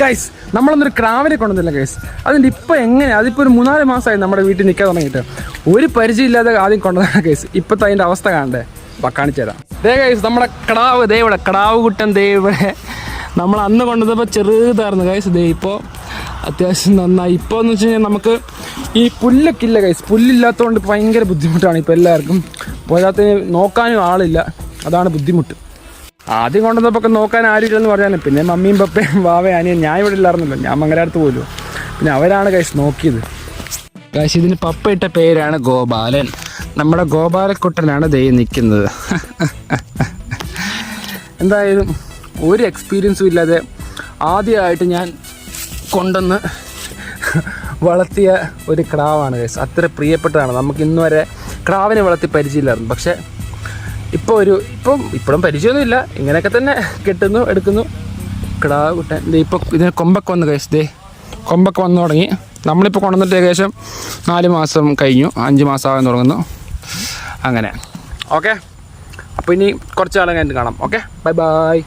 Guys നമ്മളൊന്നൊരു ക്രാവിനെ കൊണ്ടുവന്നില്ല guys. അതിൻ്റെ ഇപ്പോൾ എങ്ങനെ അതിപ്പോൾ ഒരു 3-4 മാസമായി നമ്മുടെ വീട്ടിൽ നിൽക്കാൻ തുടങ്ങിയിട്ട് ഒരു പരിചയമില്ലാതെ ആദ്യം കൊണ്ടുവന്ന ഗൈസ്. ഇപ്പോഴത്തെ അതിൻ്റെ അവസ്ഥ കാണണ്ടേ, കാണിച്ചു തരാം. ദേ ഗൈസ് നമ്മുടെ കിടാവ് ദേ ഇവിടെ, കിടാവ് കുട്ടൻ ദേ ഇവിടെ. നമ്മൾ അന്ന് കൊണ്ടുവന്നപ്പോൾ ചെറുതായിരുന്നു ഗൈസ്. ദേ ഇപ്പോൾ അത്യാവശ്യം നന്നായി. ഇപ്പോൾ എന്ന് വെച്ച് കഴിഞ്ഞാൽ നമുക്ക് ഈ പുല്ലൊക്കെ ഇല്ല ഗൈസ്. പുല്ലില്ലാത്തതുകൊണ്ട് ഭയങ്കര ബുദ്ധിമുട്ടാണ് ഇപ്പോൾ എല്ലാവർക്കും. പോരാത്തതിന് നോക്കാനും ആളില്ല, അതാണ് ബുദ്ധിമുട്ട്. ആദ്യം കൊണ്ടുവന്നപ്പോൾ നോക്കാൻ ആരുമില്ലെന്ന് പറഞ്ഞാലും പിന്നെ മമ്മിയും പപ്പയും വാവയും അനിയൻ, ഞാൻ ഇവിടെ ഇല്ലായിരുന്നല്ലോ, ഞാൻ മംഗലാപുരത്ത് പോലും. പിന്നെ അവരാണ് ഗൈസ് നോക്കിയത്. ഗൈസ് ഇതിന് പപ്പ ഇട്ട പേരാണ് ഗോപാലൻ. നമ്മുടെ ഗോപാലക്കുട്ടനാണ് ദേ നിൽക്കുന്നത്. എന്തായാലും ഒരു എക്സ്പീരിയൻസും ഇല്ലാതെ ആദ്യമായിട്ട് ഞാൻ കൊണ്ടുവന്ന് വളർത്തിയ ഒരു ക്രാവാണ് ഗൈസ്. അത്ര പ്രിയപ്പെട്ടതാണ്. നമുക്ക് ഇന്ന് വരെ ക്രാവിനെ വളർത്തി പരിചയമില്ലായിരുന്നു. പക്ഷേ ഇപ്പോഴും പരിചയമൊന്നുമില്ല. ഇങ്ങനെയൊക്കെ തന്നെ കെട്ടുന്നു, എടുക്കുന്നു. കിടാവ് കുട്ടൻ ദേ ഇപ്പോൾ ഇതിന് കൊമ്പൊക്കെ വന്ന് ഗൈസ്. ദേ കൊമ്പൊക്കെ വന്നു തുടങ്ങി. നമ്മളിപ്പോൾ കൊണ്ടുവന്നിട്ട് ഏകദേശം 4 മാസം കഴിഞ്ഞു, 5 മാസം ആകാൻ തുടങ്ങുന്നു. അങ്ങനെ ഓക്കെ, അപ്പോൾ ഇനി കുറച്ച് കാലം കഴിഞ്ഞിട്ട് കാണാം. Okay, bye bye.